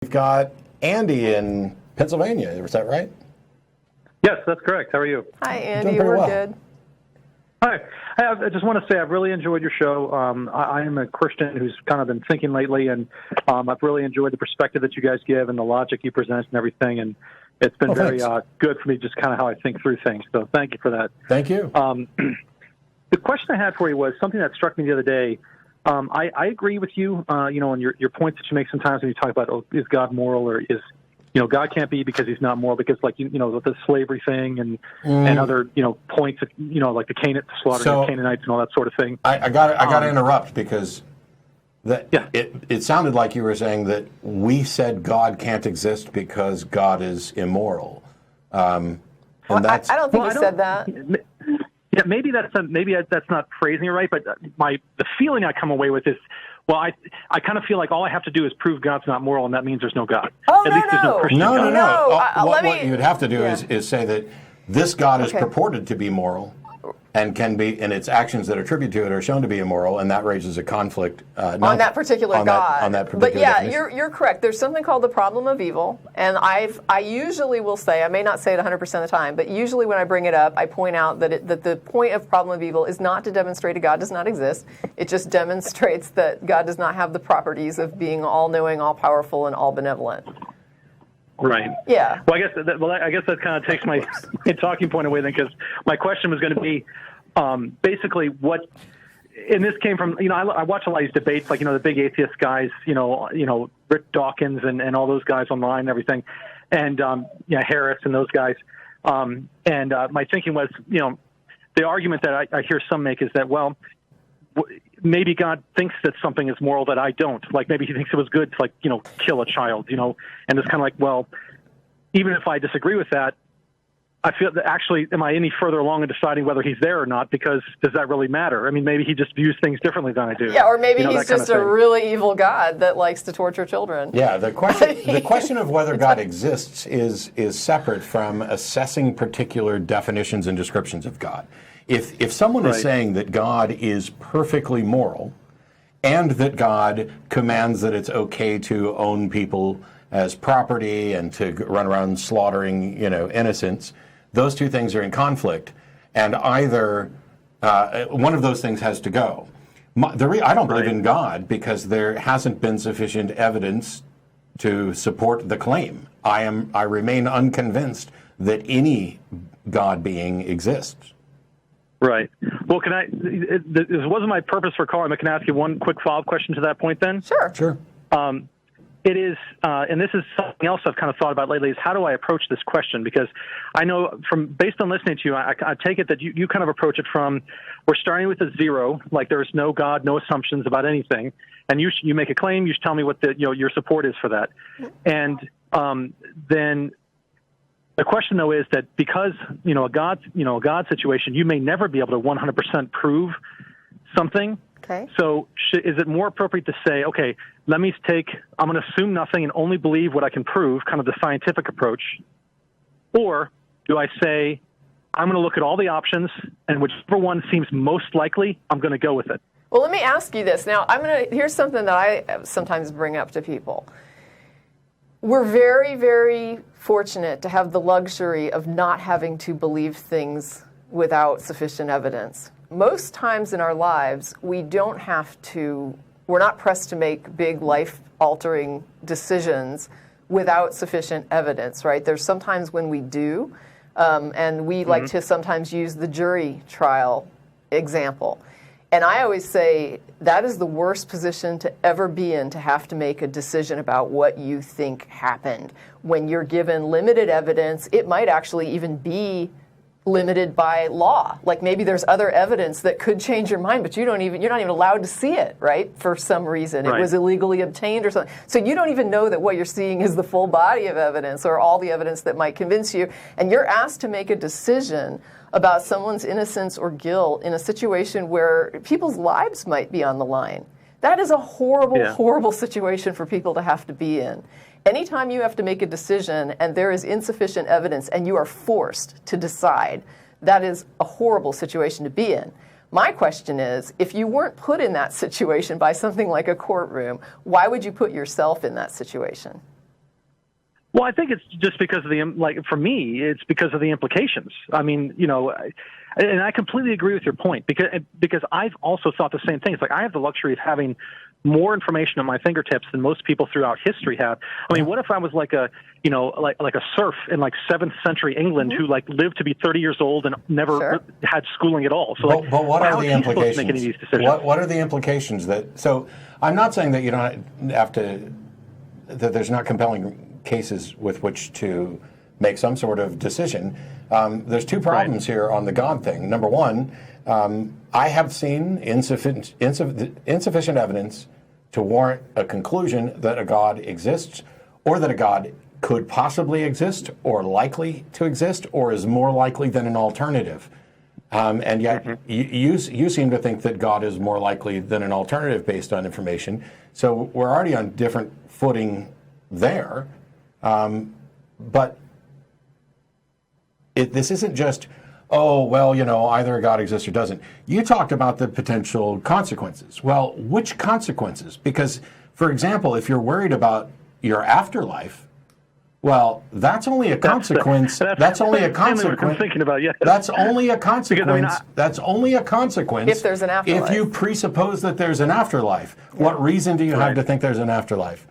We've got Andy in Pennsylvania. Is that right? Yes, that's correct. How are you? Hi, Andy. We're well. good. Hi. I just want to say I've really enjoyed your show. I am a Christian who's kind of been thinking lately, and I've really enjoyed the perspective that you guys give and the logic you present and everything. And it's been very good for me, just kind of how I think through things. So thank you for that. Thank you. The question I had for you was something that struck me the other day. I agree with you, on your points that you make sometimes when you talk about, is God moral, or is, God can't be because he's not moral, because with the slavery thing and other, points, like the slaughtering of Canaanites and all that sort of thing. I got to interrupt because it sounded like you were saying that we said God can't exist because God is immoral. I don't think you said that. Yeah, maybe that's not phrasing it right, but the feeling I come away with is, well, I kind of feel like all I have to do is prove God's not moral, and that means there's no God. Oh, At least there's no Christian God. No. What you'd have to do is say that this God is purported to be moral, and can be, and its actions that attribute to it are shown to be immoral, and that raises a conflict on that particular God. On that particular but yeah, definition. you're correct. There's something called the problem of evil, and I usually will say, I may not say it 100% of the time, but usually when I bring it up, I point out that the point of problem of evil is not to demonstrate a God does not exist. It just demonstrates that God does not have the properties of being all-knowing, all-powerful, and all-benevolent. Right. Yeah. Well, I guess that kind of takes my talking point away then, because my question was going to be basically what. And this came from I watch a lot of these debates, like the big atheist guys, Rick Dawkins and all those guys online and everything, and Harris and those guys. And my thinking was, the argument that I hear some make is that, well, maybe God thinks that something is moral that I don't. Like maybe he thinks it was good to kill a child, and it's kind of like, well, even if I disagree with that, I feel that actually, am I any further along in deciding whether he's there or not? Because does that really matter? I mean, maybe he just views things differently than I do. Yeah, or maybe he's just a really evil God that likes to torture children. Yeah, the question of whether God exists is separate from assessing particular definitions and descriptions of God. If someone is saying that God is perfectly moral, and that God commands that it's okay to own people as property and to run around slaughtering, innocents, those two things are in conflict, and either one of those things has to go. I don't believe in God because there hasn't been sufficient evidence to support the claim. I remain unconvinced that any God being exists. Right. Well, this wasn't my purpose for calling, but can I ask you one quick follow-up question to that point then? Sure. It is, and this is something else I've kind of thought about lately, is how do I approach this question? Because I know based on listening to you, I take it that you kind of approach it from, we're starting with a zero, like there is no God, no assumptions about anything, and you make a claim, you tell me what your support is for that. And then the question, though, is that because, a God situation, you may never be able to 100% prove something. Okay. So is it more appropriate to say, okay, I'm going to assume nothing and only believe what I can prove, kind of the scientific approach? Or do I say, I'm going to look at all the options, and whichever one seems most likely, I'm going to go with it? Well, let me ask you this. Now, here's something that I sometimes bring up to people. We're very, very fortunate to have the luxury of not having to believe things without sufficient evidence. Most times in our lives, we're not pressed to make big life-altering decisions without sufficient evidence, right? There's sometimes when we do, and we like to sometimes use the jury trial example. And I always say that is the worst position to ever be in, to have to make a decision about what you think happened. When you're given limited evidence, it might actually even be limited by law. Like maybe there's other evidence that could change your mind, but you're not even allowed to see it, right? For some reason. Right. It was illegally obtained or something. So you don't even know that what you're seeing is the full body of evidence or all the evidence that might convince you. And you're asked to make a decision about someone's innocence or guilt in a situation where people's lives might be on the line. That is a horrible, horrible situation for people to have to be in. Anytime you have to make a decision and there is insufficient evidence and you are forced to decide, that is a horrible situation to be in. My question is, if you weren't put in that situation by something like a courtroom, why would you put yourself in that situation? Well, I think it's just because of for me, it's because of the implications. I mean, and I completely agree with your point because I've also thought the same thing. It's like I have the luxury of having more information at my fingertips than most people throughout history have. I mean, what if I was like a serf in 7th century England who lived to be 30 years old and never had schooling at all? So, but what are the implications? Make any of these decisions? What are the implications So I'm not saying that you don't have to, that there's not compelling cases with which to make some sort of decision. There's two problems here on the God thing. Number one, I have seen insufficient evidence to warrant a conclusion that a God exists, or that a God could possibly exist, or likely to exist, or is more likely than an alternative. And yet you seem to think that God is more likely than an alternative based on information. So we're already on different footing there. But this isn't just, either a God exists or doesn't. You talked about the potential consequences. Well, which consequences? Because, for example, if you're worried about your afterlife, well, that's only a consequence. That's only a consequence. I'm thinking about, That's only a consequence. That's only a consequence. If there's an afterlife. If you presuppose that there's an afterlife. Yeah. What reason do you have to think there's an afterlife?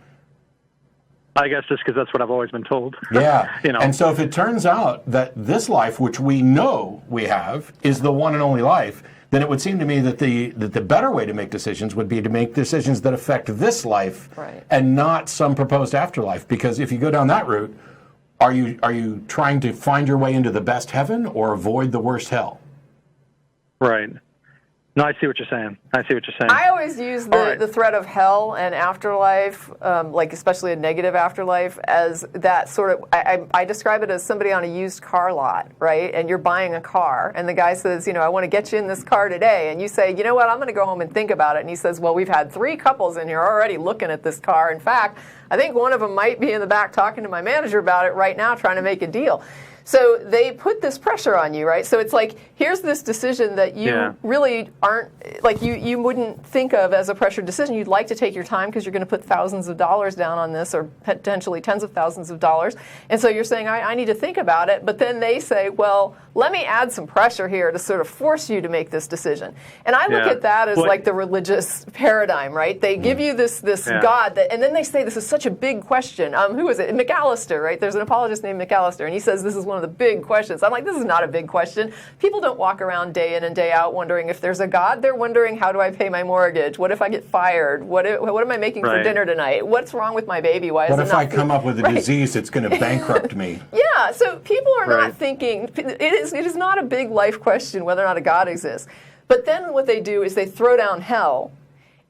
I guess just because that's what I've always been told. Yeah. And so if it turns out that this life, which we know we have, is the one and only life, then it would seem to me that the better way to make decisions would be to make decisions that affect this life and not some proposed afterlife. Because if you go down that route, are you trying to find your way into the best heaven or avoid the worst hell? Right. No, I see what you're saying. I always use the threat of hell and afterlife, especially a negative afterlife, as that sort of, I describe it as somebody on a used car lot, right? And you're buying a car, and the guy says, I want to get you in this car today. And you say, you know what, I'm going to go home and think about it. And he says, well, we've had 3 couples in here already looking at this car. In fact, I think one of them might be in the back talking to my manager about it right now, trying to make a deal. So they put this pressure on you, right? So it's like, here's this decision that you really aren't, you wouldn't think of as a pressured decision. You'd like to take your time because you're going to put thousands of dollars down on this, or potentially tens of thousands of dollars. And so you're saying, I need to think about it. But then they say, well, let me add some pressure here to sort of force you to make this decision. And I look at that as like the religious paradigm, right? They give you this God, and then they say this is such a big question. Who is it? McAllister, right? There's an apologist named McAllister, and he says this is one of the big questions. I'm like, this is not a big question. People don't walk around day in and day out wondering if there's a God. They're wondering, how do I pay my mortgage? What if I get fired? What am I making for dinner tonight? What's wrong with my baby? Why is it not? What if I come up with a disease that's going to bankrupt me? Yeah, so people are not thinking, it is not a big life question whether or not a God exists. But then what they do is they throw down hell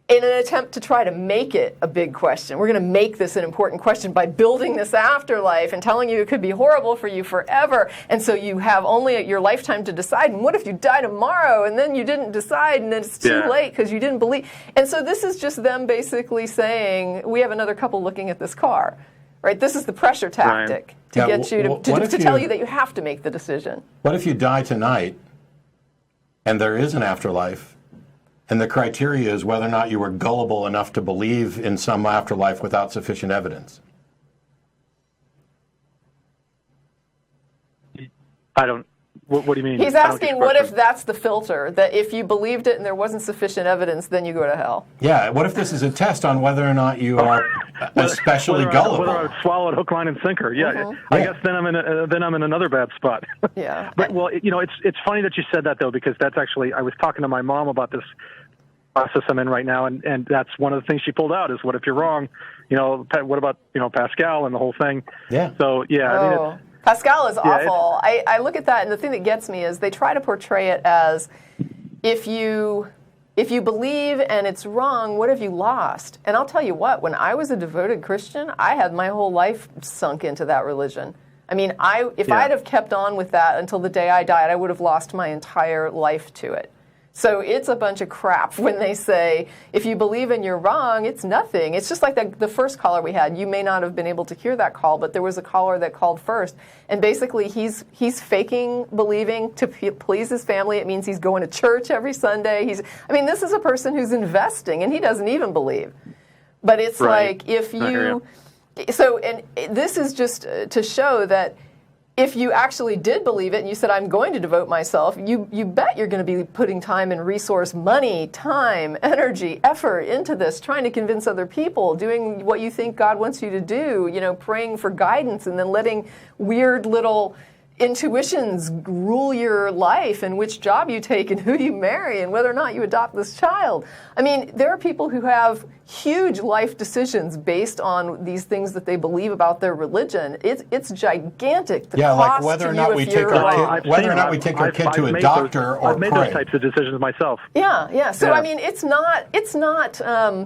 in an attempt to try to make it a big question. We're going to make this an important question by building this afterlife and telling you it could be horrible for you forever. And so you have only your lifetime to decide. And what if you die tomorrow and then you didn't decide and then it's too late because you didn't believe? And so this is just them basically saying, we have another couple looking at this car. Right? This is the pressure tactic to get you to tell you that you have to make the decision. What if you die tonight and there is an afterlife? And the criteria is whether or not you were gullible enough to believe in some afterlife without sufficient evidence. What do you mean? He's asking, what if that's the filter? That if you believed it and there wasn't sufficient evidence, then you go to hell. Yeah, what if this is a test on whether or not you are especially gullible? Whether I would swallow it hook, line, and sinker. Yeah, I guess then I'm in another bad spot. Yeah. But it's funny that you said that though, because that's actually, I was talking to my mom about this process I'm in right now, and that's one of the things she pulled out is, what if you're wrong? What about Pascal and the whole thing? Yeah. So yeah, Pascal is awful. I look at that, and the thing that gets me is they try to portray it as, if you believe and it's wrong, what have you lost? And I'll tell you what, when I was a devoted Christian, I had my whole life sunk into that religion. I mean, if I'd have kept on with that until the day I died, I would have lost my entire life to it. So it's a bunch of crap when they say, if you believe and you're wrong, it's nothing. It's just like the first caller we had. You may not have been able to hear that call, but there was a caller that called first. And basically, he's faking believing to please his family. It means he's going to church every Sunday. This is a person who's investing, and he doesn't even believe. But it's like, if So, and this is just to show that if you actually did believe it and you said, I'm going to devote myself, you bet you're going to be putting time and resource, money, time, energy, effort into this, trying to convince other people, doing what you think God wants you to do, praying for guidance, and then letting weird little intuitions rule your life and which job you take and who you marry and whether or not you adopt this child. I mean, there are people who have huge life decisions based on these things that they believe about their religion. It's gigantic. The cost like whether or not we take our kid to a doctor or I've made those types of decisions myself. Yeah. So I mean, it's not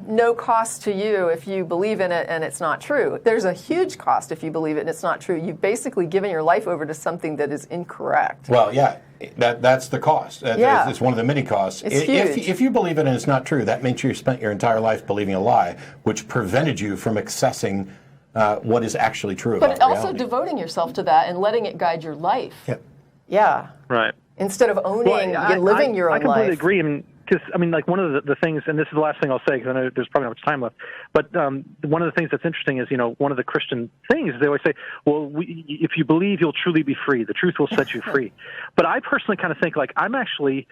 no cost to you if you believe in it and it's not true. There's a huge cost if you believe it and it's not true. You've basically given your life over to something that is incorrect. Well, yeah, that's the cost. It's one of the many costs. It's huge. If you believe it and it's not true, that means you spent your entire life believing a lie, which prevented you from accessing what is actually true about reality. But also devoting yourself to that and letting it guide your life. Yeah. Yeah. Right. Instead of owning living your own life. I completely agree. Because, like one of the things, and this is the last thing I'll say because I know there's probably not much time left, but one of the things that's interesting is, one of the Christian things, they always say, well, if you believe, you'll truly be free. The truth will set you free. But I personally kind of think, I'm actually,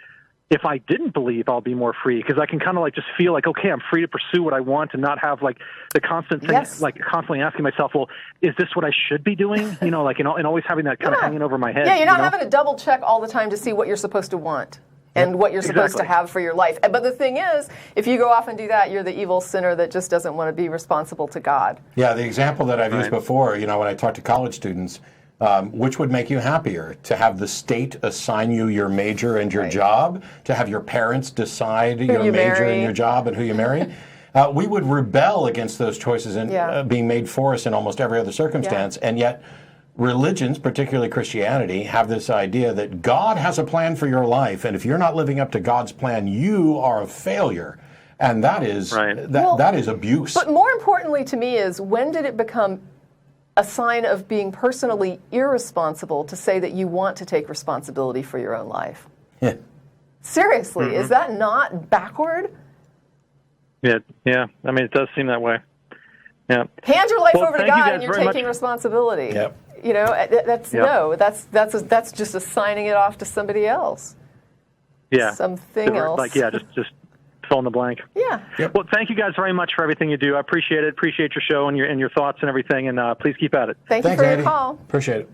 if I didn't believe, I'll be more free because I can kind of just feel okay, I'm free to pursue what I want and not have the constant thing, constantly asking myself, well, is this what I should be doing? And always having that kind of hanging over my head. Yeah, you're not having to double check all the time to see what you're supposed to want. And what you're supposed to have for your life. But the thing is, if you go off and do that, you're the evil sinner that just doesn't want to be responsible to God. Yeah, the example that I've used before, when I talk to college students, which would make you happier? To have the state assign you your major and your job? To have your parents decide your major and your job and who you marry? We would rebel against those choices and being made for us in almost every other circumstance, and yet religions, particularly Christianity, have this idea that God has a plan for your life, and if you're not living up to God's plan, you are a failure. And that is that is abuse. But more importantly to me is, when did it become a sign of being personally irresponsible to say that you want to take responsibility for your own life? Yeah. Seriously, is that not backward? Yeah. I mean, it does seem that way. Yeah. Hand your life over to God and you're taking responsibility. Yep. That's just assigning it off to somebody else. Yeah. Something else. Just fill in the blank. Yeah. Yep. Well, thank you guys very much for everything you do. I appreciate it. Appreciate your show and your thoughts and everything. And please keep at it. Thank you for your call. Appreciate it.